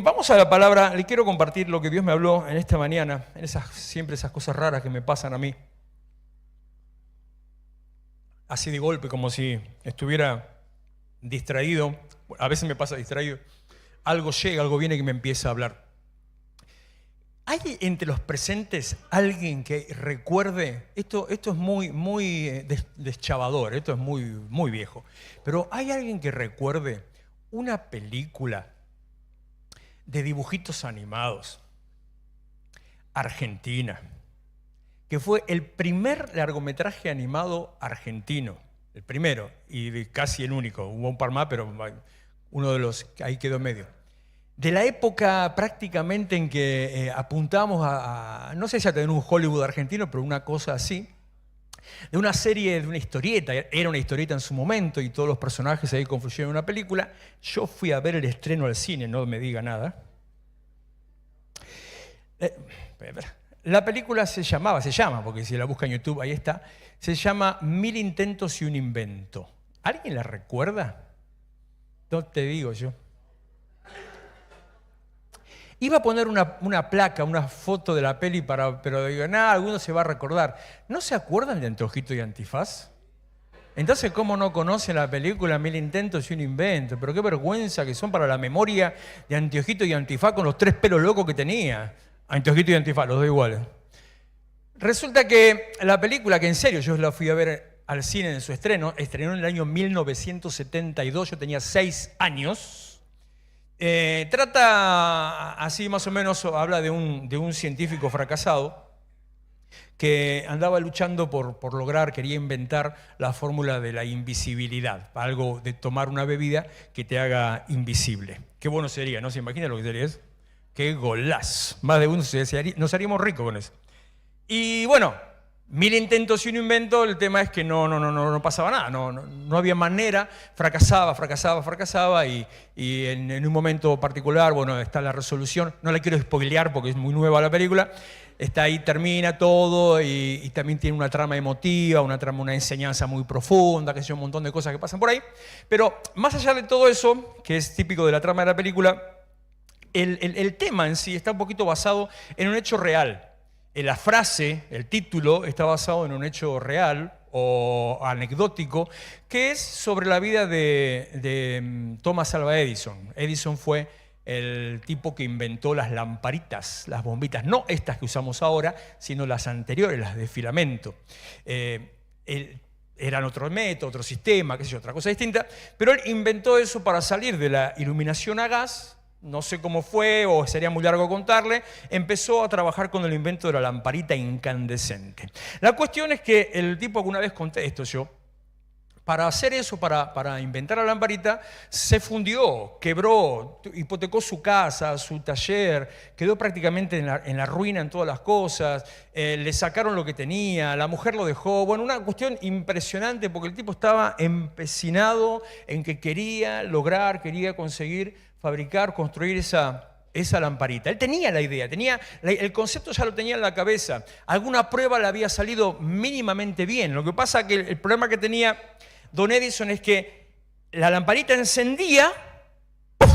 Vamos a la palabra, le quiero compartir lo que Dios me habló en esta mañana, en siempre esas cosas raras que me pasan a mí. Así de golpe, como si estuviera distraído, a veces me pasa distraído, algo llega, algo viene que me empieza a hablar. ¿Hay entre los presentes alguien que recuerde, esto es muy deschavador, esto es muy viejo, pero ¿hay alguien que recuerde una película de dibujitos animados, argentina, que fue el primer largometraje animado argentino, el primero y casi el único, hubo un par más, pero uno de los que ahí quedó en medio, de la época prácticamente en que apuntamos no sé si a tener un Hollywood argentino, pero una cosa así, de una serie, de una historieta, era una historieta en su momento y todos los personajes ahí confluyeron en una película. Yo fui a ver el estreno al cine, no me diga nada. La película se llama, porque si la busca en YouTube, ahí está, se llama 1000 intentos y un invento. ¿Alguien la recuerda? No te digo yo. Iba a poner una placa, una foto de la peli, pero digo, nada, alguno se va a recordar. ¿No se acuerdan de Anteojito y Antifaz? Entonces, ¿cómo no conocen la película 1000 intentos y un invento? Pero qué vergüenza que son para la memoria de Anteojito y Antifaz con los 3 pelos locos que tenía. Anteojito y Antifaz, los dos iguales. Resulta que la película, que en serio yo la fui a ver al cine en su estreno, estrenó en el año 1972, yo tenía 6 años. Trata, así más o menos, habla de un científico fracasado que andaba luchando por lograr, quería inventar la fórmula de la invisibilidad, algo de tomar una bebida que te haga invisible. Qué bueno sería, ¿no? ¿Se imagina lo que sería eso? ¡Qué golazo! Más de uno nos haríamos ricos con eso. Y bueno, 1000 intentos y un invento, el tema es que no pasaba nada, no había manera, fracasaba y en un momento particular, bueno, está la resolución, no la quiero spoilear porque es muy nueva la película, está ahí, termina todo y también tiene una trama emotiva, una enseñanza muy profunda, que es un montón de cosas que pasan por ahí, pero más allá de todo eso, que es típico de la trama de la película, el tema en sí está un poquito basado en un hecho real. La frase, el título, está basado en un hecho real o anecdótico, que es sobre la vida de Thomas Alva Edison. Edison fue el tipo que inventó las lamparitas, las bombitas, no estas que usamos ahora, sino las anteriores, las de filamento. Eran otro método, otro sistema, qué sé yo, otra cosa distinta, pero él inventó eso para salir de la iluminación a gas. No sé cómo fue, o sería muy largo contarle, empezó a trabajar con el invento de la lamparita incandescente. La cuestión es que el tipo, alguna vez conté esto yo, para hacer eso, para inventar la lamparita, se fundió, quebró, hipotecó su casa, su taller, quedó prácticamente en la ruina en todas las cosas, le sacaron lo que tenía, la mujer lo dejó. Bueno, una cuestión impresionante porque el tipo estaba empecinado en que quería lograr, quería conseguir fabricar, construir esa lamparita. Él tenía la idea, el concepto ya lo tenía en la cabeza. Alguna prueba le había salido mínimamente bien. Lo que pasa es que el problema que tenía Don Edison es que la lamparita encendía, ¡puf!,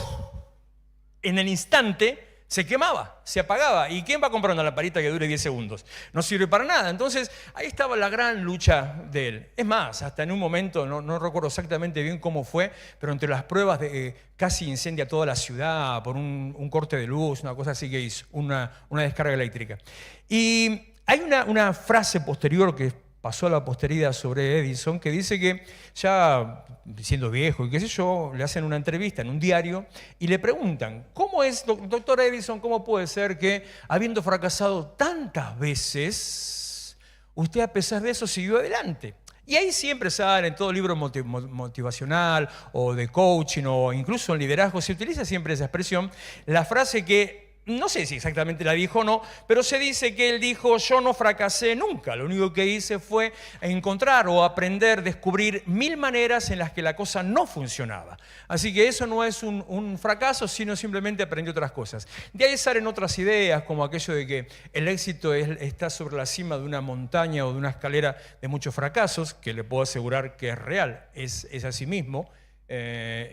en el instante se quemaba, se apagaba. ¿Y quién va a comprar una lamparita que dure 10 segundos? No sirve para nada. Entonces, ahí estaba la gran lucha de él. Es más, hasta en un momento, no recuerdo exactamente bien cómo fue, pero entre las pruebas casi incendia toda la ciudad por un corte de luz, una cosa así que hizo, una descarga eléctrica. Y hay una frase posterior que pasó a la posteridad sobre Edison, que dice que ya siendo viejo y qué sé yo, le hacen una entrevista en un diario y le preguntan, ¿cómo es, doctor Edison, cómo puede ser que habiendo fracasado tantas veces, usted a pesar de eso siguió adelante? Y ahí siempre sale, en todo libro motivacional o de coaching o incluso en liderazgo, se utiliza siempre esa expresión, la frase que no sé si exactamente la dijo o no, pero se dice que él dijo, yo no fracasé nunca, lo único que hice fue encontrar o aprender, descubrir 1000 maneras en las que la cosa no funcionaba. Así que eso no es un fracaso, sino simplemente aprendí otras cosas. De ahí salen otras ideas, como aquello de que el éxito está sobre la cima de una montaña o de una escalera de muchos fracasos, que le puedo asegurar que es real, es así mismo,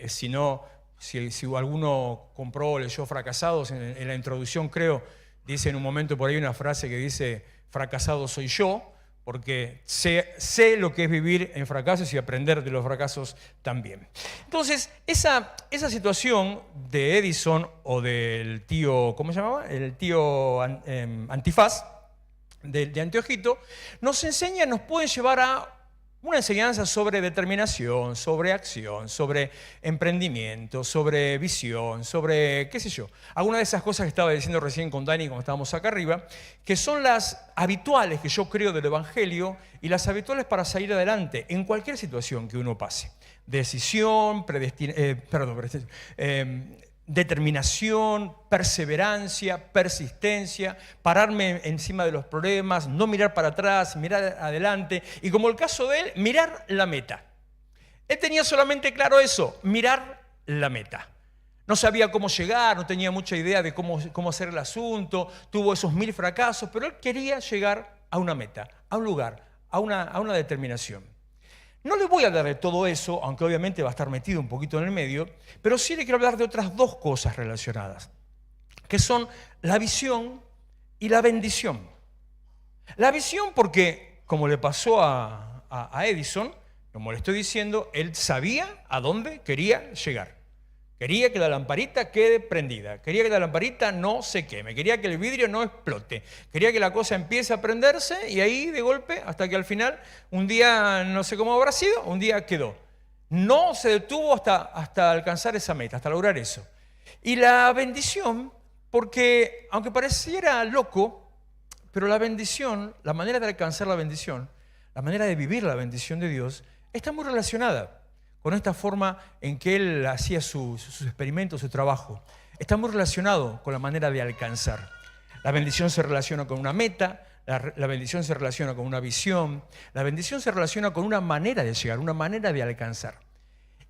si no Si alguno compró o leyó Fracasados, en la introducción creo, dice en un momento por ahí una frase que dice, fracasado soy yo, porque sé lo que es vivir en fracasos y aprender de los fracasos también. Entonces, esa situación de Edison o del tío, ¿cómo se llamaba? El tío Antifaz, de Anteojito, nos pueden llevar a una enseñanza sobre determinación, sobre acción, sobre emprendimiento, sobre visión, sobre, qué sé yo, alguna de esas cosas que estaba diciendo recién con Dani cuando estábamos acá arriba, que son las habituales que yo creo del Evangelio y las habituales para salir adelante en cualquier situación que uno pase. Decisión, determinación, perseverancia, persistencia, pararme encima de los problemas, no mirar para atrás, mirar adelante y, como el caso de él, mirar la meta. Él tenía solamente claro eso, mirar la meta. No sabía cómo llegar, no tenía mucha idea de cómo hacer el asunto, tuvo esos 1000 fracasos, pero él quería llegar a una meta, a un lugar, a una determinación. No le voy a hablar de todo eso, aunque obviamente va a estar metido un poquito en el medio, pero sí le quiero hablar de otras dos cosas relacionadas, que son la visión y la bendición. La visión porque, como le pasó a Edison, como le estoy diciendo, él sabía a dónde quería llegar. Quería que la lamparita quede prendida, quería que la lamparita no se queme, quería que el vidrio no explote, quería que la cosa empiece a prenderse y ahí de golpe, hasta que al final, un día, no sé cómo habrá sido, un día quedó. No se detuvo hasta alcanzar esa meta, hasta lograr eso. Y la bendición, porque aunque pareciera loco, pero la bendición, la manera de alcanzar la bendición, la manera de vivir la bendición de Dios, está muy relacionada con esta forma en que él hacía sus experimentos, su trabajo. Está muy relacionado con la manera de alcanzar. La bendición se relaciona con una meta, la bendición se relaciona con una visión, la bendición se relaciona con una manera de llegar, una manera de alcanzar.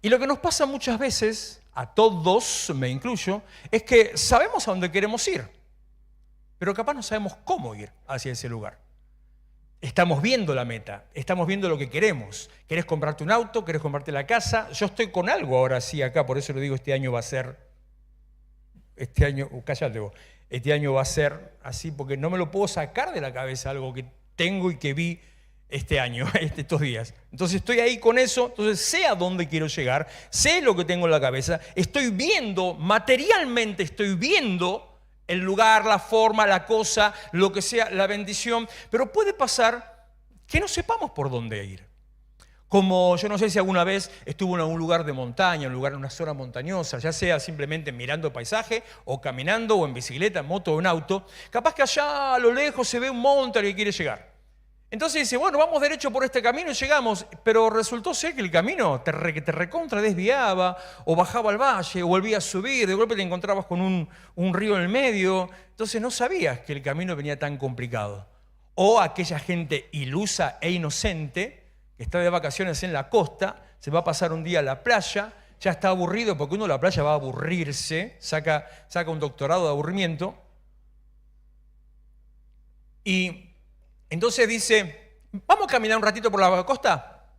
Y lo que nos pasa muchas veces, a todos, me incluyo, es que sabemos a dónde queremos ir, pero capaz no sabemos cómo ir hacia ese lugar. Estamos viendo la meta, estamos viendo lo que queremos. ¿Querés comprarte un auto? ¿Querés comprarte la casa? Yo estoy con algo ahora sí acá, por eso le digo este año va a ser, cállate vos, este año va a ser así, porque no me lo puedo sacar de la cabeza algo que tengo y que vi este año, estos días. Entonces estoy ahí con eso, entonces sé a dónde quiero llegar, sé lo que tengo en la cabeza, estoy viendo, materialmente estoy viendo el lugar, la forma, la cosa, lo que sea, la bendición, pero puede pasar que no sepamos por dónde ir. Como yo no sé si alguna vez estuvo en algún lugar de montaña, en una zona montañosa, ya sea simplemente mirando el paisaje, o caminando, o en bicicleta, en moto o en auto, capaz que allá a lo lejos se ve un monte al que quiere llegar. Entonces dice, bueno, vamos derecho por este camino y llegamos, pero resultó ser que el camino te recontra desviaba, o bajaba al valle, o volvía a subir, de golpe te encontrabas con un río en el medio, entonces no sabías que el camino venía tan complicado. O aquella gente ilusa e inocente, que está de vacaciones en la costa, se va a pasar un día a la playa, ya está aburrido, porque uno a la playa va a aburrirse, saca un doctorado de aburrimiento, y entonces dice, ¿vamos a caminar un ratito por la costa?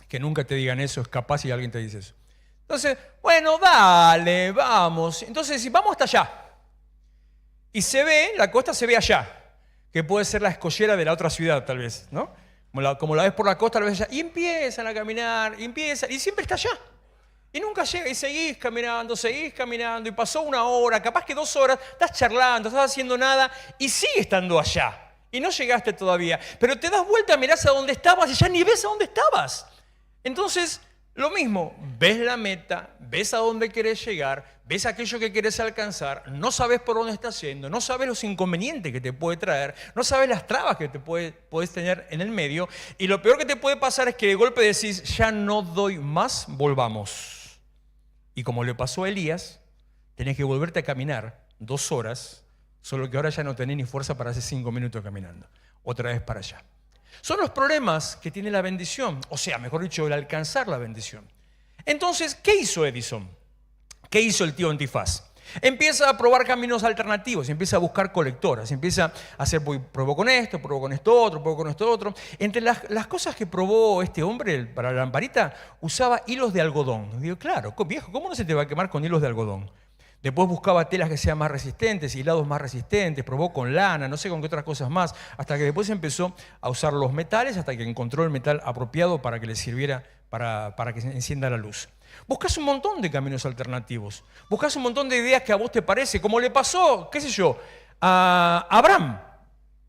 Que nunca te digan eso, es capaz si alguien te dice eso. Entonces, bueno, dale, vamos. Entonces, si vamos hasta allá. Y la costa se ve allá, que puede ser la escollera de la otra ciudad, tal vez, ¿no? Como la ves por la costa, la ves allá. Y empiezan a caminar, y siempre está allá. Y nunca llega, y seguís caminando, y pasó 1 hora, capaz que 2 horas, estás charlando, estás haciendo nada, y sigue estando allá. Y no llegaste todavía, pero te das vuelta, mirás a dónde estabas y ya ni ves a dónde estabas. Entonces, lo mismo, ves la meta, ves a dónde querés llegar, ves aquello que querés alcanzar, no sabes por dónde estás yendo, no sabes los inconvenientes que te puede traer, no sabes las trabas que te puedes tener en el medio, y lo peor que te puede pasar es que de golpe decís, ya no doy más, volvamos. Y como le pasó a Elías, tenés que volverte a caminar 2 horas, solo que ahora ya no tenés ni fuerza para hacer 5 minutos caminando. Otra vez para allá. Son los problemas que tiene la bendición, o sea, mejor dicho, el alcanzar la bendición. Entonces, ¿qué hizo Edison? ¿Qué hizo el tío Antifaz? Empieza a probar caminos alternativos, empieza a buscar colectoras, empieza a hacer, probó con esto otro, probó con esto otro. Entre las cosas que probó este hombre para la lamparita, usaba hilos de algodón. Digo, claro, viejo, ¿cómo no se te va a quemar con hilos de algodón? Después buscaba telas que sean más resistentes, hilados más resistentes, probó con lana, no sé con qué otras cosas más, hasta que después empezó a usar los metales, hasta que encontró el metal apropiado para que le sirviera para que se encienda la luz. Buscas un montón de caminos alternativos, buscas un montón de ideas que a vos te parece, como le pasó, qué sé yo, a Abraham.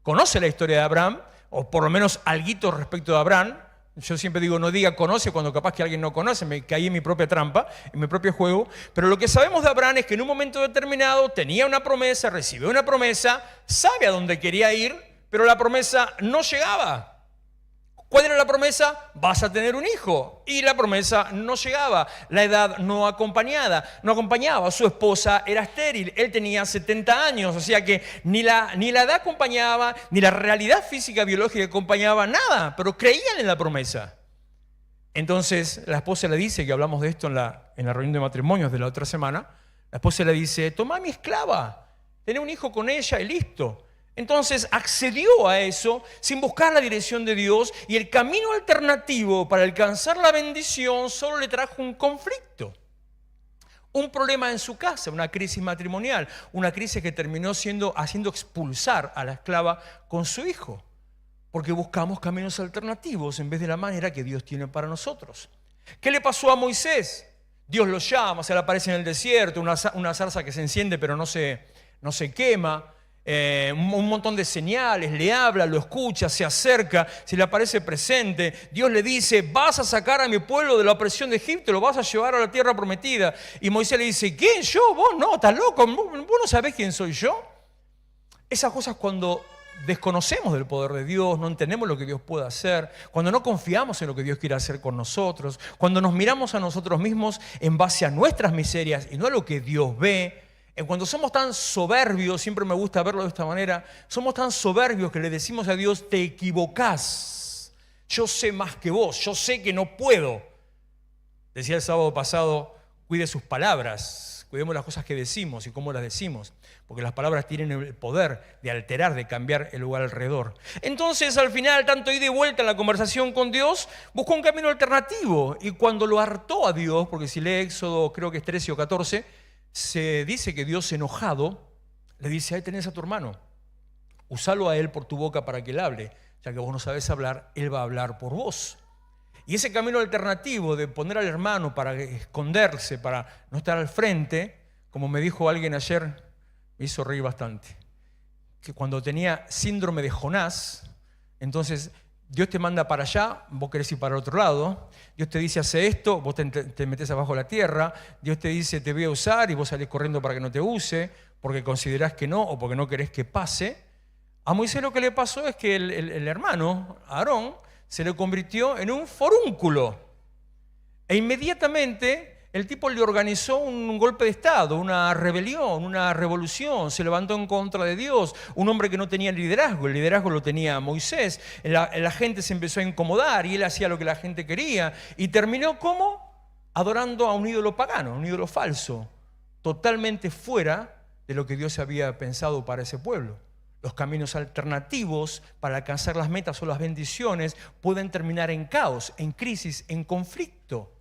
¿Conoce la historia de Abraham? O por lo menos alguito respecto de Abraham. Yo siempre digo, no diga conoce cuando capaz que alguien no conoce, me caí en mi propia trampa, en mi propio juego. Pero lo que sabemos de Abraham es que en un momento determinado tenía una promesa, recibió una promesa, sabe a dónde quería ir, pero la promesa no llegaba. ¿Cuál era la promesa? Vas a tener un hijo. Y la promesa no llegaba. La edad no acompañaba. Su esposa era estéril. Él tenía 70 años. O sea que ni la edad acompañaba, ni la realidad física biológica acompañaba nada. Pero creían en la promesa. Entonces la esposa le dice, que hablamos de esto en la reunión de matrimonios de la otra semana, la esposa le dice, toma a mi esclava, tené un hijo con ella y listo. Entonces accedió a eso sin buscar la dirección de Dios, y el camino alternativo para alcanzar la bendición solo le trajo un conflicto, un problema en su casa, una crisis matrimonial, una crisis que terminó haciendo expulsar a la esclava con su hijo, porque buscamos caminos alternativos en vez de la manera que Dios tiene para nosotros. ¿Qué le pasó a Moisés? Dios lo llama, se le aparece en el desierto, una zarza que se enciende pero no se quema. Un montón de señales, le habla, lo escucha, se acerca, se le aparece presente. Dios le dice, vas a sacar a mi pueblo de la opresión de Egipto, lo vas a llevar a la tierra prometida. Y Moisés le dice, ¿quién? ¿Yo? ¿Vos? No, estás loco, ¿vos no sabés quién soy yo? Esas cosas, cuando desconocemos del poder de Dios, no entendemos lo que Dios puede hacer, cuando no confiamos en lo que Dios quiere hacer con nosotros, cuando nos miramos a nosotros mismos en base a nuestras miserias y no a lo que Dios ve, cuando somos tan soberbios, siempre me gusta verlo de esta manera, somos tan soberbios que le decimos a Dios, te equivocás, yo sé más que vos, yo sé que no puedo. Decía el sábado pasado, cuide sus palabras, cuidemos las cosas que decimos y cómo las decimos, porque las palabras tienen el poder de alterar, de cambiar el lugar alrededor. Entonces, al final, tanto ida y vuelta en la conversación con Dios, buscó un camino alternativo, y cuando lo hartó a Dios, porque si lee Éxodo, creo que es 13 o 14, se dice que Dios, enojado, le dice, ahí tenés a tu hermano, usalo a él por tu boca para que él hable, ya que vos no sabés hablar, él va a hablar por vos. Y ese camino alternativo de poner al hermano para esconderse, para no estar al frente, como me dijo alguien ayer, me hizo reír bastante, que cuando tenía síndrome de Jonás, entonces Dios te manda para allá, vos querés ir para el otro lado. Dios te dice, hace esto, vos te metés abajo de la tierra. Dios te dice, te voy a usar, y vos salís corriendo para que no te use, porque considerás que no o porque no querés que pase. A Moisés lo que le pasó es que el hermano, Aarón, se le convirtió en un forúnculo. E inmediatamente el tipo le organizó un golpe de estado, una rebelión, una revolución, se levantó en contra de Dios, un hombre que no tenía liderazgo, el liderazgo lo tenía Moisés, la gente se empezó a incomodar y él hacía lo que la gente quería, y terminó ¿cómo? Adorando a un ídolo pagano, un ídolo falso, totalmente fuera de lo que Dios había pensado para ese pueblo. Los caminos alternativos para alcanzar las metas o las bendiciones pueden terminar en caos, en crisis, en conflicto.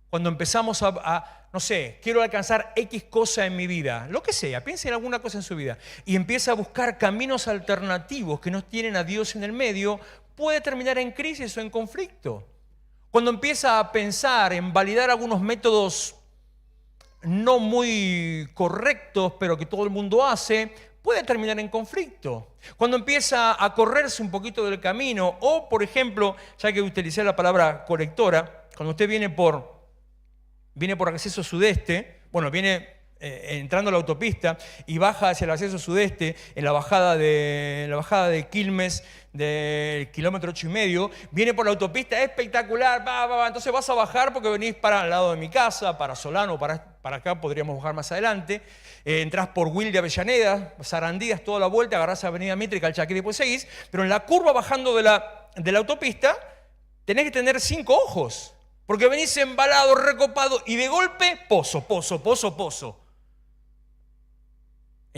Cuando empezamos no sé, quiero alcanzar X cosa en mi vida, lo que sea, piense en alguna cosa en su vida, y empieza a buscar caminos alternativos que no tienen a Dios en el medio, puede terminar en crisis o en conflicto. Cuando empieza a pensar en validar algunos métodos no muy correctos, pero que todo el mundo hace, puede terminar en conflicto. Cuando empieza a correrse un poquito del camino, o por ejemplo, ya que utilicé la palabra colectora, cuando usted viene por acceso sudeste, bueno, viene entrando a la autopista y baja hacia el acceso sudeste en la bajada de Quilmes del kilómetro 8,5, viene por la autopista espectacular, entonces vas a bajar porque venís para al lado de mi casa, para Solano, para acá podríamos bajar más adelante, entrás por Will de Avellaneda, Sarandías, toda la vuelta, agarrás Avenida Mitre, Calchaquí y después seguís, pero en la curva bajando de la autopista tenés que tener 5 ojos. Porque venís embalado, recopado, y de golpe, pozo.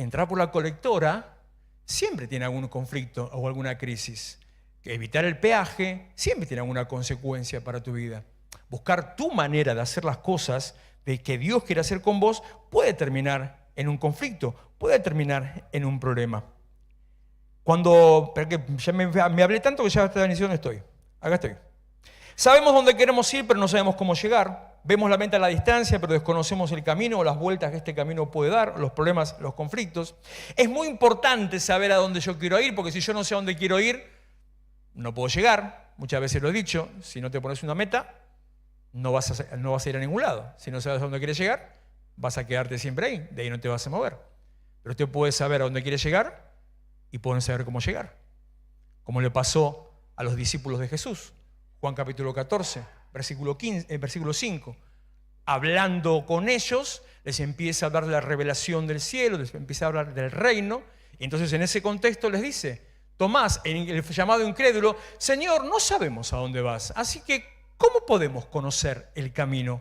entrar por la colectora siempre tiene algún conflicto o alguna crisis. Evitar el peaje siempre tiene alguna consecuencia para tu vida. Buscar tu manera de hacer las cosas, de que Dios quiere hacer con vos, puede terminar en un conflicto, puede terminar en un problema. Pero que ya me hablé tanto que ya hasta la donde estoy. Acá estoy. Sabemos dónde queremos ir, pero no sabemos cómo llegar. Vemos la meta a la distancia, pero desconocemos el camino o las vueltas que este camino puede dar, los problemas, los conflictos. Es muy importante saber a dónde yo quiero ir, porque si yo no sé a dónde quiero ir, no puedo llegar. Muchas veces lo he dicho, si no te pones una meta, no vas a ir a ningún lado. Si no sabes a dónde quieres llegar, vas a quedarte siempre ahí, de ahí no te vas a mover. Pero usted puede saber a dónde quiere llegar y pueden saber cómo llegar. Como le pasó a los discípulos de Jesús. Juan capítulo 14, versículo 5. Hablando con ellos, les empieza a hablar de la revelación del cielo, les empieza a hablar del reino. Y entonces en ese contexto les dice, Tomás, el llamado incrédulo, Señor, no sabemos a dónde vas, así que ¿cómo podemos conocer el camino?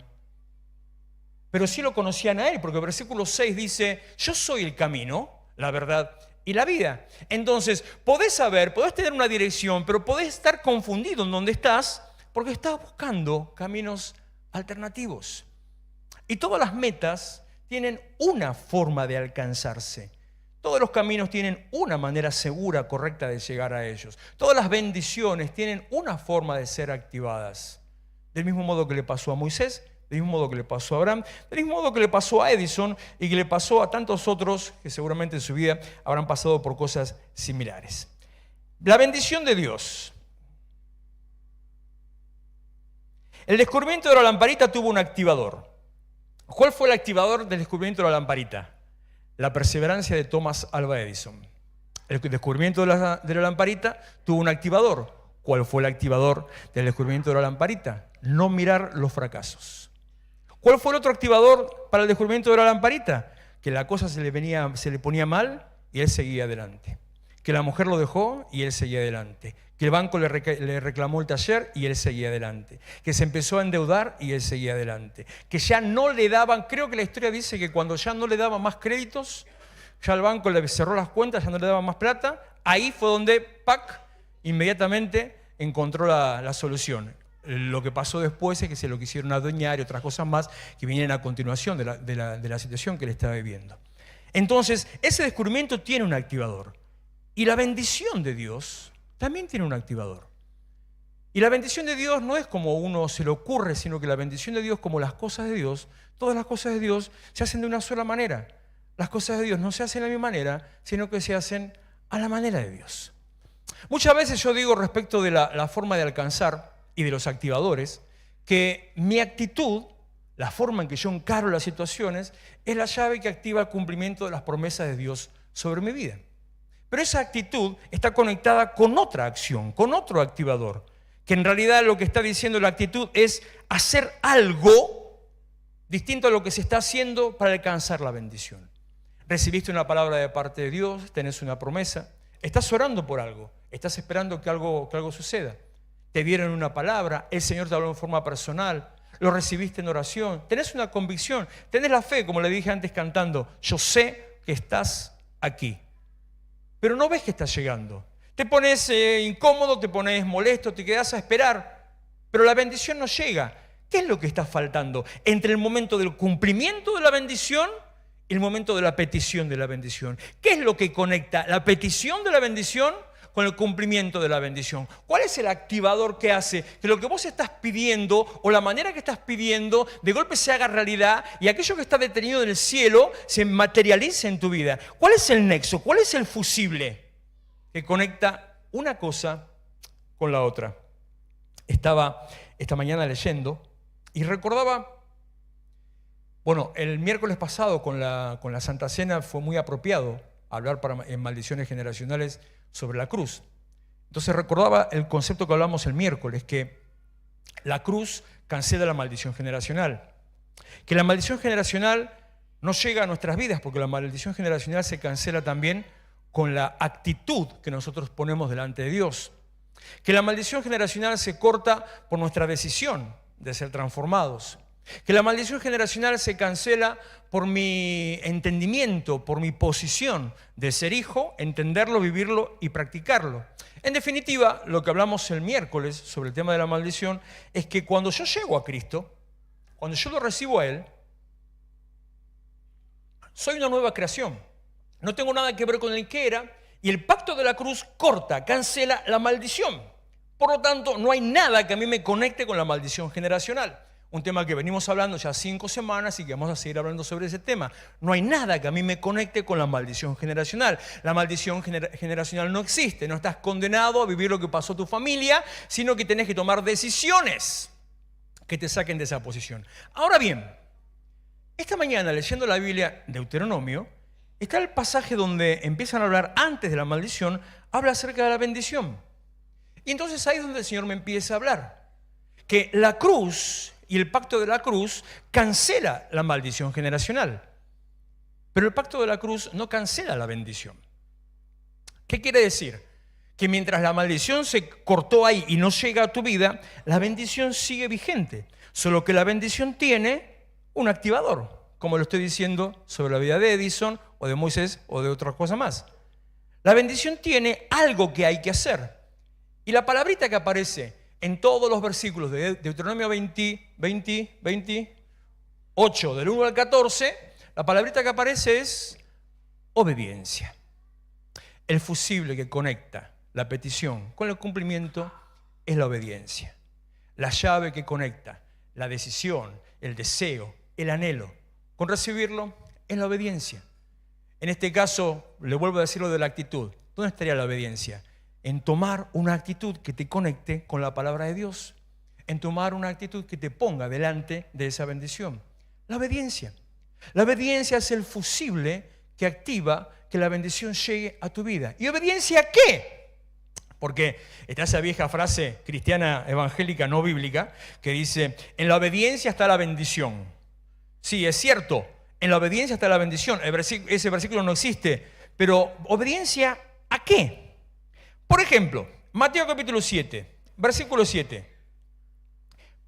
Pero sí lo conocían a él, porque el versículo 6 dice, yo soy el camino, la verdad y la vida. Entonces, podés saber, podés tener una dirección, pero podés estar confundido en dónde estás, porque estás buscando caminos alternativos. Y todas las metas tienen una forma de alcanzarse. Todos los caminos tienen una manera segura, correcta de llegar a ellos. Todas las bendiciones tienen una forma de ser activadas. Del mismo modo que le pasó a Moisés, del mismo modo que le pasó a Abraham, del mismo modo que le pasó a Edison y que le pasó a tantos otros que seguramente en su vida habrán pasado por cosas similares. La bendición de Dios. El descubrimiento de la lamparita tuvo un activador. ¿Cuál fue el activador del descubrimiento de la lamparita? La perseverancia de Thomas Alva Edison. El descubrimiento de la lamparita tuvo un activador. ¿Cuál fue el activador del descubrimiento de la lamparita? No mirar los fracasos. ¿Cuál fue el otro activador para el descubrimiento de la lamparita? Que la cosa se le ponía mal y él seguía adelante. Que la mujer lo dejó y él seguía adelante. Que el banco le reclamó el taller y él seguía adelante. Que se empezó a endeudar y él seguía adelante. Que ya no le daban, creo que la historia dice que cuando ya no le daban más créditos, ya el banco le cerró las cuentas, ya no le daban más plata, ahí fue donde, ¡pac!, inmediatamente encontró la solución. Lo que pasó después es que se lo quisieron adueñar y otras cosas más que vienen a continuación de la situación que él estaba viviendo. Entonces, ese descubrimiento tiene un activador. Y la bendición de Dios también tiene un activador. Y la bendición de Dios no es como uno se le ocurre, sino que la bendición de Dios, como las cosas de Dios, todas las cosas de Dios se hacen de una sola manera. Las cosas de Dios no se hacen de la misma manera, sino que se hacen a la manera de Dios. Muchas veces yo digo respecto de la forma de alcanzar y de los activadores, que mi actitud, la forma en que yo encaro las situaciones, es la llave que activa el cumplimiento de las promesas de Dios sobre mi vida. Pero esa actitud está conectada con otra acción, con otro activador, que en realidad lo que está diciendo la actitud es hacer algo distinto a lo que se está haciendo para alcanzar la bendición. Recibiste una palabra de parte de Dios, tenés una promesa, estás orando por algo, estás esperando que algo suceda. Te dieron una palabra, el Señor te habló en forma personal, lo recibiste en oración, tenés una convicción, tenés la fe, como le dije antes cantando, yo sé que estás aquí, pero no ves que estás llegando. Te pones incómodo, te pones molesto, te quedás a esperar, pero la bendición no llega. ¿Qué es lo que está faltando entre el momento del cumplimiento de la bendición y el momento de la petición de la bendición? ¿Qué es lo que conecta la petición de la bendición con el cumplimiento de la bendición? ¿Cuál es el activador que hace que lo que vos estás pidiendo o la manera que estás pidiendo de golpe se haga realidad y aquello que está detenido en el cielo se materialice en tu vida? ¿Cuál es el nexo? ¿Cuál es el fusible que conecta una cosa con la otra? Estaba esta mañana leyendo y recordaba, bueno, el miércoles pasado con la Santa Cena fue muy apropiado hablar en Maldiciones Generacionales sobre la cruz. Entonces recordaba el concepto que hablamos el miércoles, que la cruz cancela la maldición generacional. Que la maldición generacional no llega a nuestras vidas, porque la maldición generacional se cancela también con la actitud que nosotros ponemos delante de Dios. Que la maldición generacional se corta por nuestra decisión de ser transformados. Que la maldición generacional se cancela por mi entendimiento, por mi posición de ser hijo, entenderlo, vivirlo y practicarlo. En definitiva, lo que hablamos el miércoles sobre el tema de la maldición es que cuando yo llego a Cristo, cuando yo lo recibo a Él, soy una nueva creación. No tengo nada que ver con el que era y el pacto de la cruz corta, cancela la maldición. Por lo tanto, no hay nada que a mí me conecte con la maldición generacional. Un tema que venimos hablando ya 5 semanas y que vamos a seguir hablando sobre ese tema. No hay nada que a mí me conecte con la maldición generacional. La maldición generacional no existe. No estás condenado a vivir lo que pasó a tu familia, sino que tenés que tomar decisiones que te saquen de esa posición. Ahora bien, esta mañana leyendo la Biblia, Deuteronomio, está el pasaje donde empiezan a hablar antes de la maldición, habla acerca de la bendición. Y entonces ahí es donde el Señor me empieza a hablar. Que la cruz y el pacto de la cruz cancela la maldición generacional. Pero el pacto de la cruz no cancela la bendición. ¿Qué quiere decir? Que mientras la maldición se cortó ahí y no llega a tu vida, la bendición sigue vigente. Solo que la bendición tiene un activador, como lo estoy diciendo sobre la vida de Edison o de Moisés o de otra cosa más. La bendición tiene algo que hay que hacer. Y la palabrita que aparece en todos los versículos de Deuteronomio 28, del 1 al 14, la palabrita que aparece es obediencia. El fusible que conecta la petición con el cumplimiento es la obediencia. La llave que conecta la decisión, el deseo, el anhelo con recibirlo es la obediencia. En este caso, le vuelvo a decir lo de la actitud. ¿Dónde estaría la obediencia? En tomar una actitud que te conecte con la palabra de Dios, en tomar una actitud que te ponga delante de esa bendición. La obediencia. La obediencia es el fusible que activa que la bendición llegue a tu vida. ¿Y obediencia a qué? Porque está esa vieja frase cristiana evangélica no bíblica que dice, en la obediencia está la bendición. Sí, es cierto, en la obediencia está la bendición. Ese versículo no existe, pero ¿obediencia a qué? Por ejemplo, Mateo capítulo 7, versículo 7.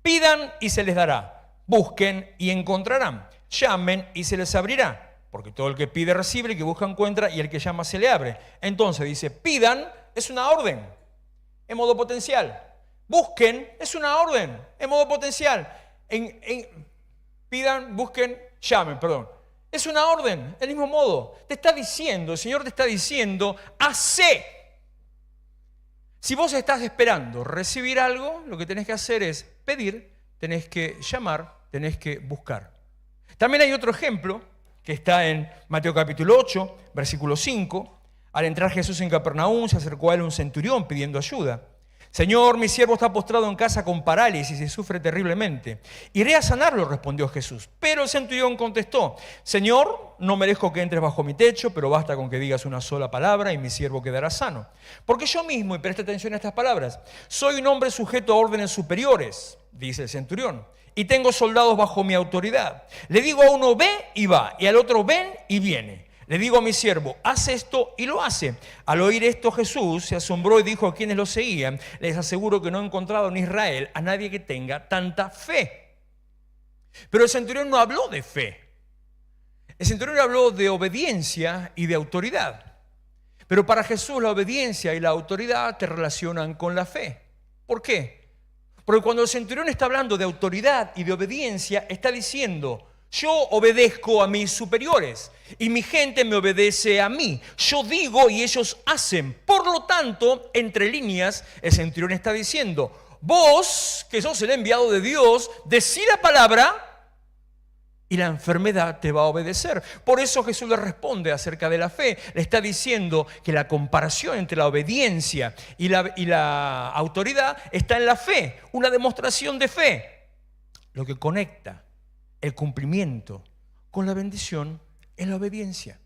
Pidan y se les dará, busquen y encontrarán, llamen y se les abrirá, porque todo el que pide recibe, el que busca encuentra y el que llama se le abre. Entonces dice, pidan es una orden, en modo potencial. Busquen es una orden, en modo potencial. Pidan, busquen, llamen, perdón. Es una orden, del mismo modo. Te está diciendo, el Señor te está diciendo, hacé. Si vos estás esperando recibir algo, lo que tenés que hacer es pedir, tenés que llamar, tenés que buscar. También hay otro ejemplo que está en Mateo capítulo 8, versículo 5. Al entrar Jesús en Capernaum, se acercó a él un centurión pidiendo ayuda. Señor, mi siervo está postrado en casa con parálisis y sufre terriblemente. Iré a sanarlo, respondió Jesús. Pero el centurión contestó, Señor, no merezco que entres bajo mi techo, pero basta con que digas una sola palabra y mi siervo quedará sano. Porque yo mismo, y presta atención a estas palabras, soy un hombre sujeto a órdenes superiores, dice el centurión, y tengo soldados bajo mi autoridad. Le digo a uno, ve y va, y al otro, ven y viene. Le digo a mi siervo, haz esto y lo hace. Al oír esto Jesús se asombró y dijo a quienes lo seguían, les aseguro que no he encontrado en Israel a nadie que tenga tanta fe. Pero el centurión no habló de fe. El centurión habló de obediencia y de autoridad. Pero para Jesús la obediencia y la autoridad te relacionan con la fe. ¿Por qué? Porque cuando el centurión está hablando de autoridad y de obediencia, está diciendo, yo obedezco a mis superiores y mi gente me obedece a mí. Yo digo y ellos hacen. Por lo tanto, entre líneas, el centurión está diciendo, vos, que sos el enviado de Dios, decí la palabra y la enfermedad te va a obedecer. Por eso Jesús le responde acerca de la fe. Le está diciendo que la comparación entre la obediencia y la autoridad está en la fe, una demostración de fe. Lo que conecta el cumplimiento con la bendición es la obediencia.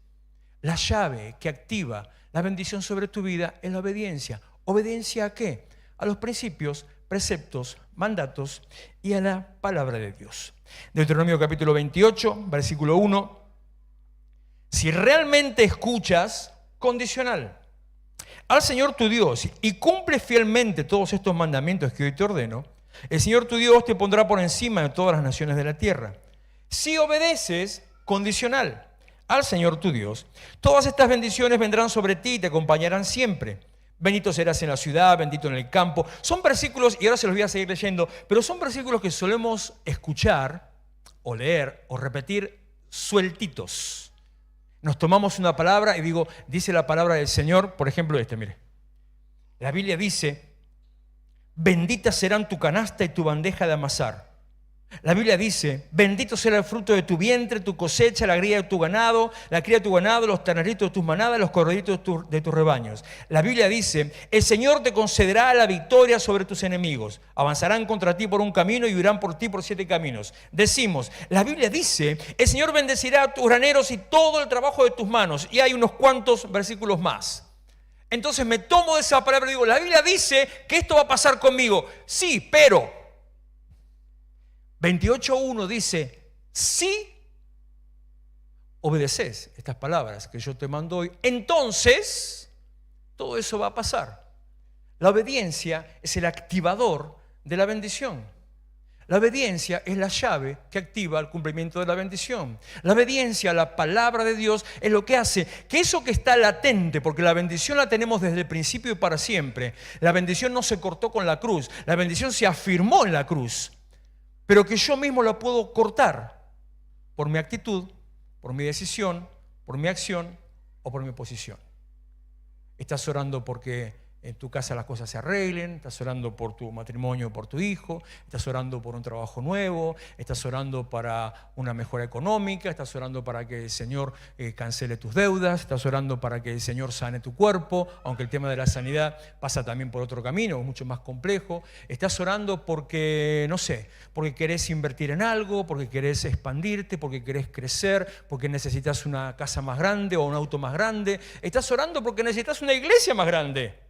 La llave que activa la bendición sobre tu vida es la obediencia. ¿Obediencia a qué? A los principios, preceptos, mandatos y a la palabra de Dios. Deuteronomio capítulo 28, versículo 1. Si realmente escuchas, condicional, al Señor tu Dios y cumples fielmente todos estos mandamientos que hoy te ordeno, El Señor tu Dios te pondrá por encima de todas las naciones de la tierra. Si obedeces, condicional, al Señor tu Dios, todas estas bendiciones vendrán sobre ti y te acompañarán siempre. Bendito serás en la ciudad, bendito en el campo. Son versículos, y ahora se los voy a seguir leyendo, pero son versículos que solemos escuchar o leer o repetir sueltitos. Nos tomamos una palabra y digo, dice la palabra del Señor, por ejemplo mire. La Biblia dice, benditas serán tu canasta y tu bandeja de amasar. La Biblia dice, bendito será el fruto de tu vientre, tu cosecha, la cría de tu ganado, los terneritos de tus manadas, los corderitos de tus rebaños. La Biblia dice, el Señor te concederá la victoria sobre tus enemigos. Avanzarán contra ti por un camino y huirán por ti por 7 caminos. Decimos, la Biblia dice, el Señor bendecirá tus graneros y todo el trabajo de tus manos. Y hay unos cuantos versículos más. Entonces me tomo de esa palabra y digo, la Biblia dice que esto va a pasar conmigo. Sí, pero 28.1 dice, si obedeces estas palabras que yo te mando hoy, entonces todo eso va a pasar. La obediencia es el activador de la bendición. La obediencia es la llave que activa el cumplimiento de la bendición. La obediencia a la palabra de Dios es lo que hace que eso que está latente, porque la bendición la tenemos desde el principio y para siempre. La bendición no se cortó con la cruz, la bendición se afirmó en la cruz. Pero que yo mismo la puedo cortar por mi actitud, por mi decisión, por mi acción o por mi posición. Estás orando porque en tu casa las cosas se arreglen, estás orando por tu matrimonio, por tu hijo, estás orando por un trabajo nuevo, estás orando para una mejora económica, estás orando para que el Señor cancele tus deudas, estás orando para que el Señor sane tu cuerpo, aunque el tema de la sanidad pasa también por otro camino, mucho más complejo. Estás orando porque, no sé, porque querés invertir en algo, porque querés expandirte, porque querés crecer, porque necesitas una casa más grande o un auto más grande. Estás orando porque necesitas una iglesia más grande.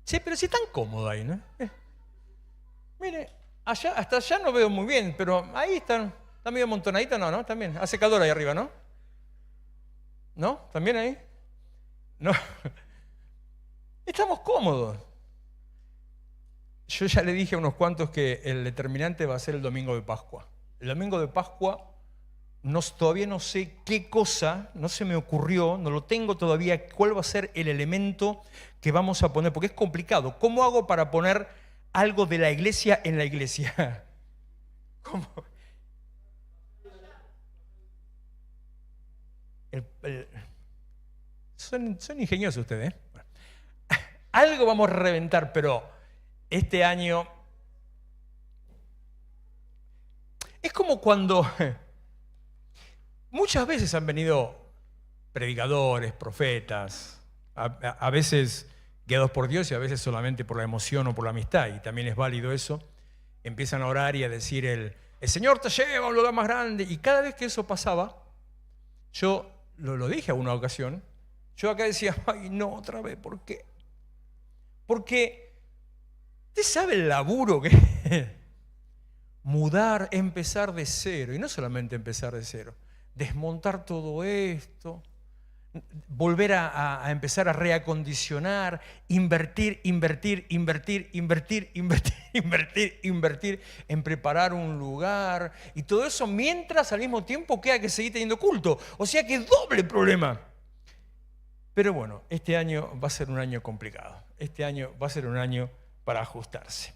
Sí, pero sí tan cómodo ahí, ¿no? Mire, hasta allá no veo muy bien, pero ahí está medio amontonadito, ¿no? También, hace calor ahí arriba, ¿no? ¿No? ¿También ahí? No. Estamos cómodos. Yo ya le dije a unos cuantos que el determinante va a ser el domingo de Pascua. El domingo de Pascua todavía no sé qué cosa, no se me ocurrió, no lo tengo todavía, cuál va a ser el elemento que vamos a poner, porque es complicado. ¿Cómo hago para poner algo de la iglesia en la iglesia? ¿Cómo? Son ingeniosos ustedes, ¿eh? Algo vamos a reventar, pero este año es como cuando muchas veces han venido predicadores, profetas, a veces guiados por Dios y a veces solamente por la emoción o por la amistad, y también es válido eso. Empiezan a orar y a decir el Señor te lleva a un lugar más grande, y cada vez que eso pasaba, yo lo dije a una ocasión, yo acá decía, ay no, otra vez, ¿por qué? Porque usted sabe el laburo que es mudar, empezar de cero, y no solamente empezar de cero, desmontar todo esto, volver a empezar a reacondicionar, invertir en preparar un lugar, y todo eso mientras al mismo tiempo queda que seguir teniendo culto. O sea que es doble problema. Pero bueno, este año va a ser un año complicado. Este año va a ser un año para ajustarse.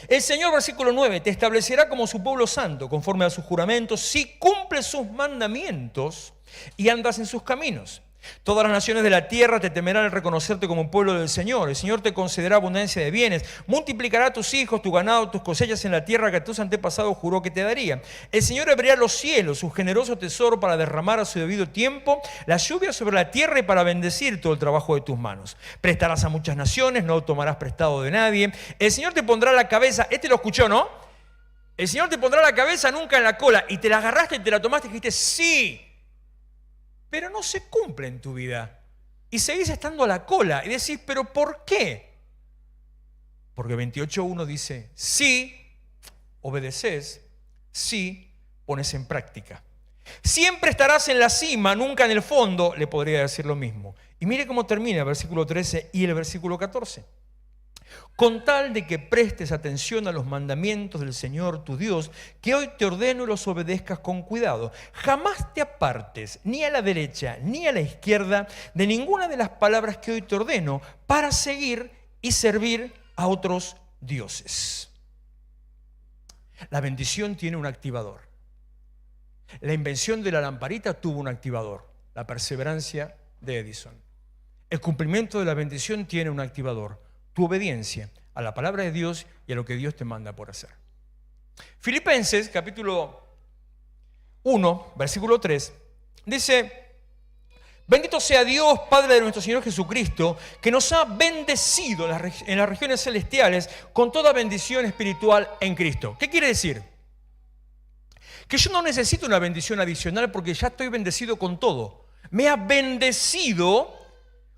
El Señor, versículo 9, te establecerá como su pueblo santo, conforme a sus juramentos, si cumples sus mandamientos y andas en sus caminos. Todas las naciones de la tierra te temerán al reconocerte como pueblo del Señor. El Señor te concederá abundancia de bienes, multiplicará tus hijos, tu ganado, tus cosechas en la tierra que tus antepasados juró que te daría. El Señor abrirá los cielos, su generoso tesoro, para derramar a su debido tiempo la lluvia sobre la tierra y para bendecir todo el trabajo de tus manos. Prestarás a muchas naciones, no tomarás prestado de nadie. El Señor te pondrá la cabeza, lo escuchó, ¿no? El Señor te pondrá la cabeza, nunca en la cola, y te la agarraste y te la tomaste y dijiste, sí. Pero no se cumple en tu vida. Y seguís estando a la cola y decís, ¿pero por qué? Porque 28.1 dice, si obedeces, si pones en práctica. Siempre estarás en la cima, nunca en el fondo, le podría decir lo mismo. Y mire cómo termina el versículo 13 y el versículo 14. Con tal de que prestes atención a los mandamientos del Señor tu Dios, que hoy te ordeno y los obedezcas con cuidado. Jamás te apartes ni a la derecha ni a la izquierda de ninguna de las palabras que hoy te ordeno para seguir y servir a otros dioses. La bendición tiene un activador. La invención de la lamparita tuvo un activador, la perseverancia de Edison. El cumplimiento de la bendición tiene un activador, tu obediencia a la palabra de Dios y a lo que Dios te manda por hacer. Filipenses, capítulo 1, versículo 3, dice: bendito sea Dios, Padre de nuestro Señor Jesucristo, que nos ha bendecido en las regiones celestiales con toda bendición espiritual en Cristo. ¿Qué quiere decir? Que yo no necesito una bendición adicional porque ya estoy bendecido con todo. Me ha bendecido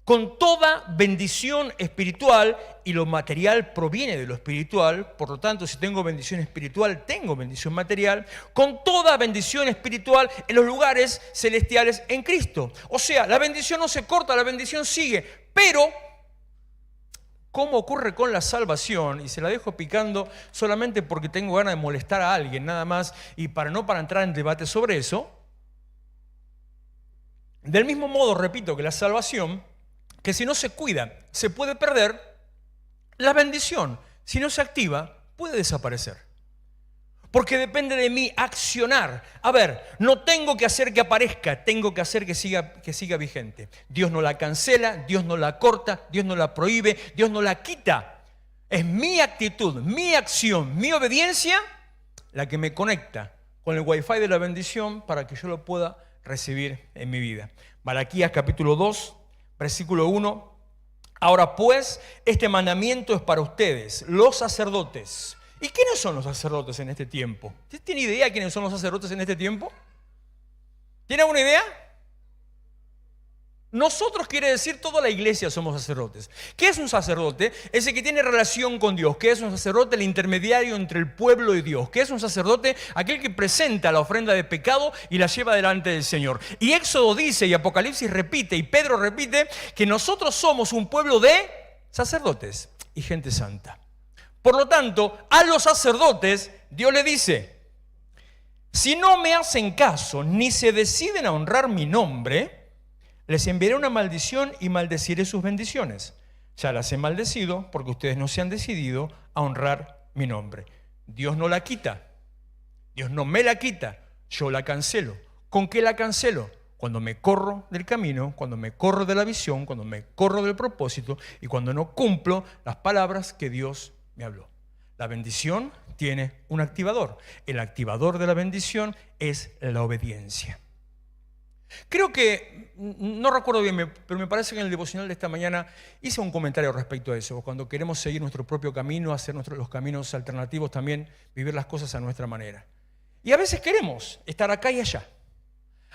con toda bendición espiritual y lo material proviene de lo espiritual. Por lo tanto, si tengo bendición espiritual, tengo bendición material. Con toda bendición espiritual en los lugares celestiales en Cristo. O sea, la bendición no se corta, la bendición sigue. Pero, ¿cómo ocurre con la salvación? Y se la dejo picando solamente porque tengo ganas de molestar a alguien, nada más, y para entrar en debate sobre eso. Del mismo modo, repito que la salvación, que si no se cuida, se puede perder. La bendición, si no se activa, puede desaparecer. Porque depende de mi accionar. A ver, no tengo que hacer que aparezca, tengo que hacer que siga vigente. Dios no la cancela, Dios no la corta, Dios no la prohíbe, Dios no la quita. Es mi actitud, mi acción, mi obediencia la que me conecta con el wifi de la bendición para que yo lo pueda recibir en mi vida. Malaquías capítulo 2, versículo 1. Ahora pues, este mandamiento es para ustedes, los sacerdotes. ¿Y quiénes son los sacerdotes en este tiempo? ¿Usted tiene idea quiénes son los sacerdotes en este tiempo? ¿Tiene alguna idea? Nosotros, quiere decir, toda la iglesia somos sacerdotes. ¿Qué es un sacerdote? Es el que tiene relación con Dios. ¿Qué es un sacerdote? El intermediario entre el pueblo y Dios. ¿Qué es un sacerdote? Aquel que presenta la ofrenda de pecado y la lleva delante del Señor. Y Éxodo dice, y Apocalipsis repite, y Pedro repite, que nosotros somos un pueblo de sacerdotes y gente santa. Por lo tanto, a los sacerdotes Dios le dice: si no me hacen caso ni se deciden a honrar mi nombre, les enviaré una maldición y maldeciré sus bendiciones. Ya las he maldecido porque ustedes no se han decidido a honrar mi nombre. Dios no la quita. Dios no me la quita. Yo la cancelo. ¿Con qué la cancelo? Cuando me corro del camino, cuando me corro de la visión, cuando me corro del propósito y cuando no cumplo las palabras que Dios me habló. La bendición tiene un activador. El activador de la bendición es la obediencia. Creo que, no recuerdo bien, pero me parece que en el devocional de esta mañana hice un comentario respecto a eso. Cuando queremos seguir nuestro propio camino, hacer los caminos alternativos también, vivir las cosas a nuestra manera. Y a veces queremos estar acá y allá.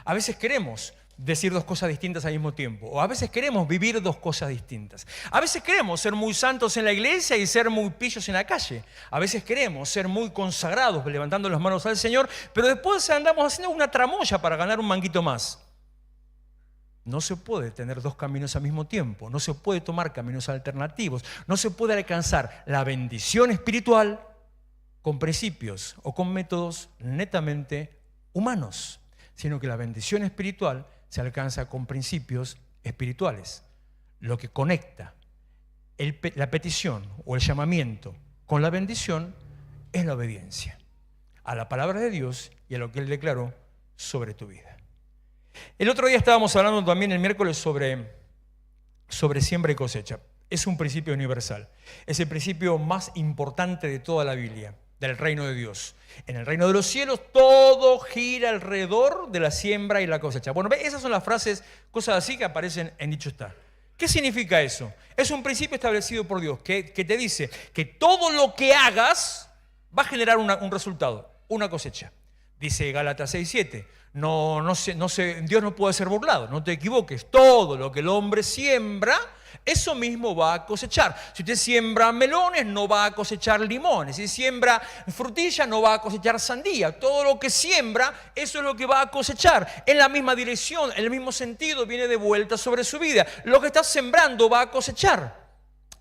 A veces queremos decir dos cosas distintas al mismo tiempo. O a veces queremos vivir dos cosas distintas. A veces queremos ser muy santos en la iglesia y ser muy pillos en la calle. A veces queremos ser muy consagrados, levantando las manos al Señor, pero después andamos haciendo una tramoya para ganar un manguito más. No se puede tener dos caminos al mismo tiempo. No se puede tomar caminos alternativos. No se puede alcanzar la bendición espiritual con principios o con métodos netamente humanos, sino que la bendición espiritual se alcanza con principios espirituales. Lo que conecta la petición o el llamamiento con la bendición es la obediencia a la palabra de Dios y a lo que Él declaró sobre tu vida. El otro día estábamos hablando también el miércoles sobre siembra y cosecha. Es un principio universal. Es el principio más importante de toda la Biblia, del reino de Dios. En el reino de los cielos todo gira alrededor de la siembra y la cosecha. Bueno, esas son las frases, cosas así que aparecen en Dicho está. ¿Qué significa eso? Es un principio establecido por Dios que te dice que todo lo que hagas va a generar un resultado, una cosecha. Dice Gálatas 6:7. Dios no puede ser burlado, no te equivoques. Todo lo que el hombre siembra, eso mismo va a cosechar. Si usted siembra melones, no va a cosechar limones. Si siembra frutilla, no va a cosechar sandía. Todo lo que siembra, eso es lo que va a cosechar. En la misma dirección, en el mismo sentido, viene de vuelta sobre su vida. Lo que está sembrando va a cosechar.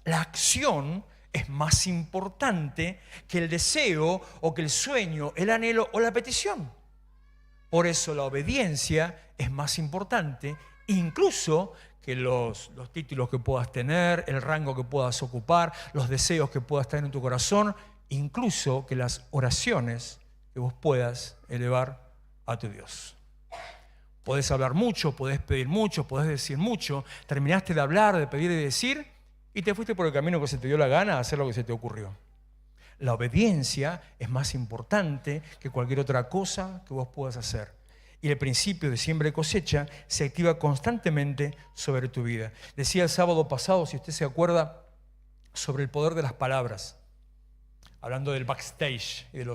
La acción es más importante que el deseo o que el sueño, el anhelo o la petición. Por eso la obediencia es más importante incluso que los títulos que puedas tener, el rango que puedas ocupar, los deseos que puedas tener en tu corazón, incluso que las oraciones que vos puedas elevar a tu Dios. Podés hablar mucho, podés pedir mucho, podés decir mucho, terminaste de hablar, de pedir y de decir y te fuiste por el camino que se te dio la gana a hacer lo que se te ocurrió. La obediencia es más importante que cualquier otra cosa que vos puedas hacer. Y el principio de siembra y cosecha se activa constantemente sobre tu vida. Decía el sábado pasado, si usted se acuerda, sobre el poder de las palabras. Hablando del backstage y de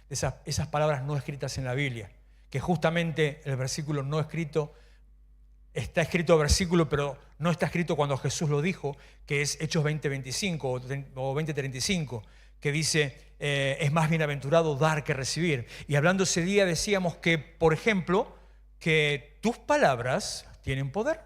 esas palabras no escritas en la Biblia. Que justamente el versículo no escrito, está escrito versículo, pero no está escrito cuando Jesús lo dijo, que es Hechos 20:25 o 20:35. Que dice, es más bienaventurado dar que recibir. Y hablando ese día decíamos que, por ejemplo, que tus palabras tienen poder.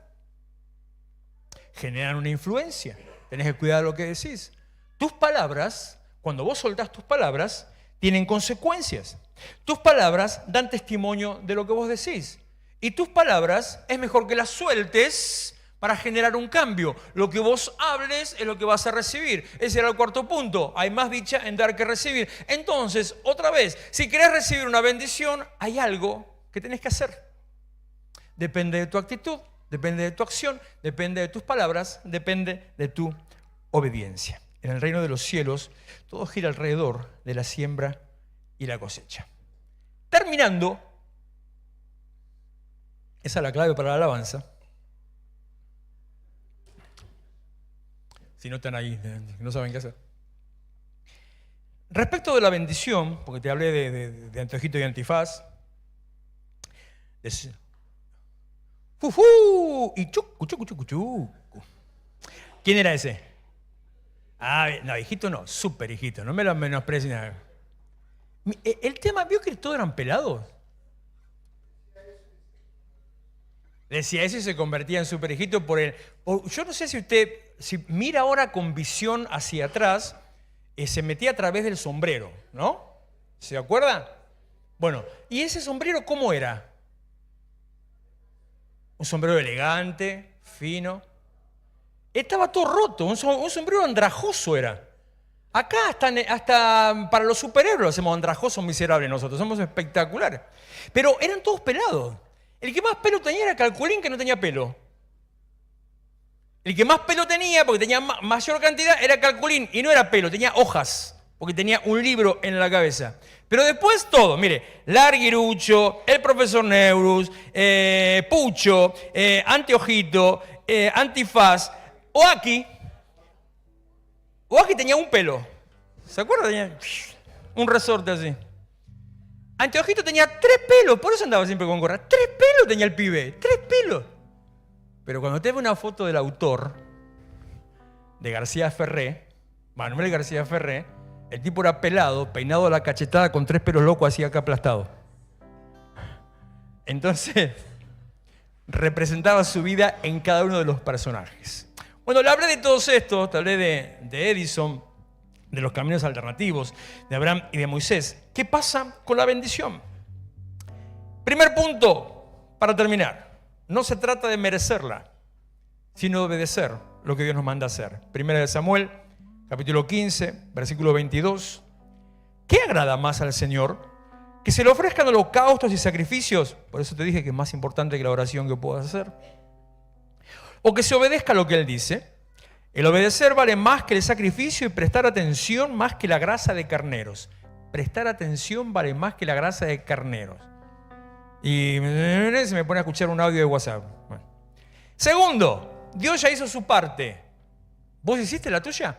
Generan una influencia. Tenés que cuidar lo que decís. Tus palabras, cuando vos soltás tus palabras, tienen consecuencias. Tus palabras dan testimonio de lo que vos decís. Y tus palabras es mejor que las sueltes para generar un cambio. Lo que vos hables es lo que vas a recibir. Ese era el cuarto punto. Hay más dicha en dar que recibir. Entonces, otra vez, si querés recibir una bendición, hay algo que tenés que hacer. Depende de tu actitud, depende de tu acción, depende de tus palabras, depende de tu obediencia. En el reino de los cielos, todo gira alrededor de la siembra y la cosecha. Terminando, esa es la clave para la alabanza. Si no están ahí, no saben qué hacer. Respecto de la bendición, porque te hablé de anteojito y antifaz, y chucu, chucu, chucu, chucu. ¿Quién era ese? Ah, no, hijito no, súper hijito, no me lo menosprecien. El tema, ¿vio que todos eran pelados? Decía eso y se convertía en súper hijito yo no sé si usted, si mira ahora con visión hacia atrás, se metía a través del sombrero, ¿no? ¿Se acuerda? Bueno, ¿y ese sombrero cómo era? Un sombrero elegante, fino. Estaba todo roto, un sombrero andrajoso era. Acá hasta para los superhéroes lo hacemos andrajosos miserables nosotros, somos espectaculares. Pero eran todos pelados. El que más pelo tenía era Calculín, que no tenía pelo. El que más pelo tenía, porque tenía mayor cantidad, era Calculín. Y no era pelo, tenía hojas, porque tenía un libro en la cabeza. Pero después todo, mire, Larguirucho, el profesor Neurus, Pucho, Anteojito, Antifaz, Oaki tenía un pelo. ¿Se acuerda? Tenía un resorte así. Anteojito tenía 3 pelos, por eso andaba siempre con gorra. 3 pelos tenía el pibe, 3 pelos. Pero cuando te ve una foto del autor, de García Ferré, Manuel García Ferré, el tipo era pelado, peinado a la cachetada con 3 pelos locos así acá aplastado. Entonces, representaba su vida en cada uno de los personajes. Bueno, le hablé de todos estos, te hablé de Edison, de los caminos alternativos, de Abraham y de Moisés. ¿Qué pasa con la bendición? Primer punto, para terminar. No se trata de merecerla, sino de obedecer lo que Dios nos manda hacer. Primera de Samuel, capítulo 15, versículo 22. ¿Qué agrada más al Señor? Que se le ofrezcan holocaustos y sacrificios. Por eso te dije que es más importante que la oración que puedas hacer. O que se obedezca lo que Él dice. El obedecer vale más que el sacrificio y prestar atención más que la grasa de carneros. Prestar atención vale más que la grasa de carneros. Y se me pone a escuchar un audio de WhatsApp. Bueno. Segundo, Dios ya hizo su parte. ¿Vos hiciste la tuya?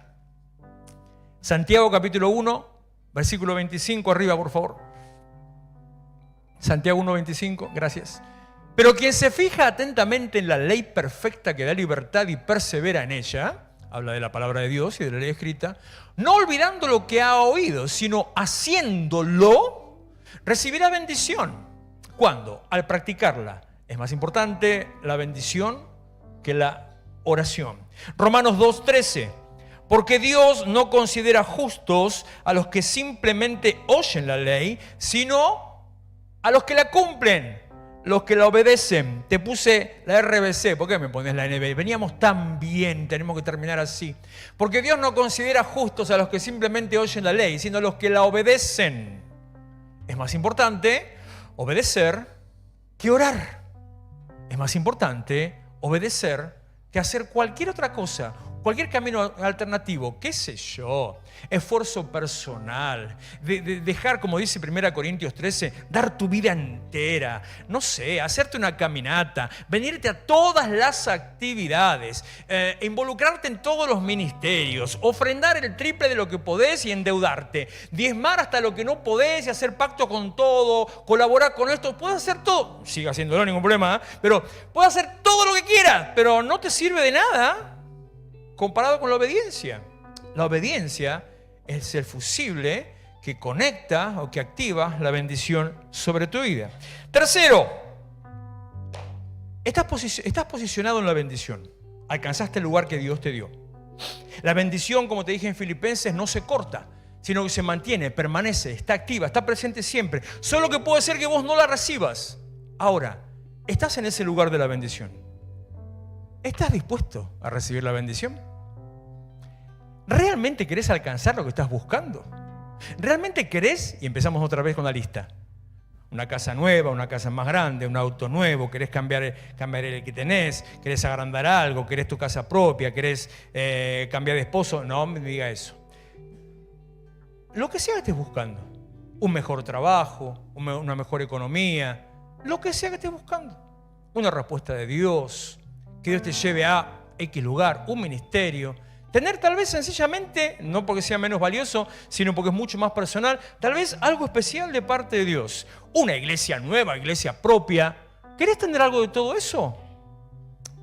Santiago capítulo 1, versículo 25, arriba por favor. Santiago 1, 25, gracias. Pero quien se fija atentamente en la ley perfecta que da libertad y persevera en ella, habla de la palabra de Dios y de la ley escrita, no olvidando lo que ha oído, sino haciéndolo, recibirá bendición. ¿Cuándo? Al practicarla. Es más importante la bendición que la oración. Romanos 2:13. Porque Dios no considera justos a los que simplemente oyen la ley, sino a los que la cumplen, los que la obedecen. Te puse la RBC, ¿por qué me pones la NB? Veníamos tan bien, tenemos que terminar así. Porque Dios no considera justos a los que simplemente oyen la ley, sino a los que la obedecen. Es más importante obedecer que orar. Es más importante obedecer que hacer cualquier otra cosa. Cualquier camino alternativo, qué sé yo, esfuerzo personal, dejar, como dice 1 Corintios 13, dar tu vida entera, no sé, hacerte una caminata, venirte a todas las actividades, involucrarte en todos los ministerios, ofrendar el triple de lo que podés y endeudarte, diezmar hasta lo que no podés y hacer pacto con todo, colaborar con esto, puedes hacer todo, sigue haciéndolo, ningún problema, pero puedes hacer todo lo que quieras, pero no te sirve de nada comparado con la obediencia. La obediencia es el fusible que conecta o que activa la bendición sobre tu vida. Tercero, estás posicionado en la bendición. Alcanzaste el lugar que Dios te dio. La bendición, como te dije en Filipenses, no se corta, sino que se mantiene, permanece, está activa, está presente siempre. Solo que puede ser que vos no la recibas. Ahora, estás en ese lugar de la bendición. ¿Estás dispuesto a recibir la bendición? ¿Realmente querés alcanzar lo que estás buscando? ¿Realmente querés? Y empezamos otra vez con la lista. Una casa nueva, una casa más grande, un auto nuevo, querés cambiar el que tenés, querés agrandar algo, querés tu casa propia, querés cambiar de esposo. No me diga eso. Lo que sea que estés buscando. Un mejor trabajo, una mejor economía, lo que sea que estés buscando. Una respuesta de Dios. Que Dios te lleve a X lugar, un ministerio. Tener tal vez sencillamente, no porque sea menos valioso, sino porque es mucho más personal, tal vez algo especial de parte de Dios. Una iglesia nueva, iglesia propia. ¿Querés tener algo de todo eso?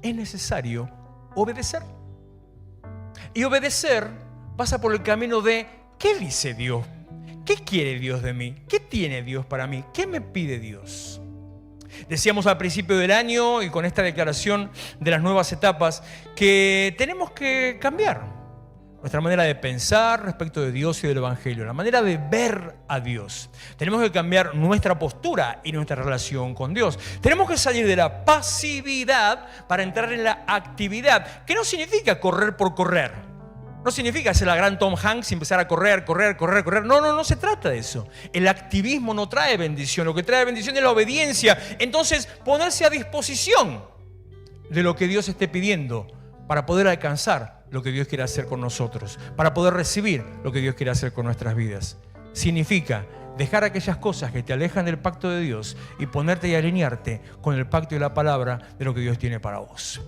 Es necesario obedecer. Y obedecer pasa por el camino de ¿qué dice Dios? ¿Qué quiere Dios de mí? ¿Qué tiene Dios para mí? ¿Qué me pide Dios? Decíamos al principio del año y con esta declaración de las nuevas etapas que tenemos que cambiar nuestra manera de pensar respecto de Dios y del Evangelio, la manera de ver a Dios. Tenemos que cambiar nuestra postura y nuestra relación con Dios. Tenemos que salir de la pasividad para entrar en la actividad, que no significa correr por correr. No significa ser la gran Tom Hanks y empezar a correr. No se trata de eso. El activismo no trae bendición. Lo que trae bendición es la obediencia. Entonces, ponerse a disposición de lo que Dios esté pidiendo para poder alcanzar lo que Dios quiere hacer con nosotros, para poder recibir lo que Dios quiere hacer con nuestras vidas. Significa dejar aquellas cosas que te alejan del pacto de Dios y ponerte y alinearte con el pacto y la palabra de lo que Dios tiene para vos.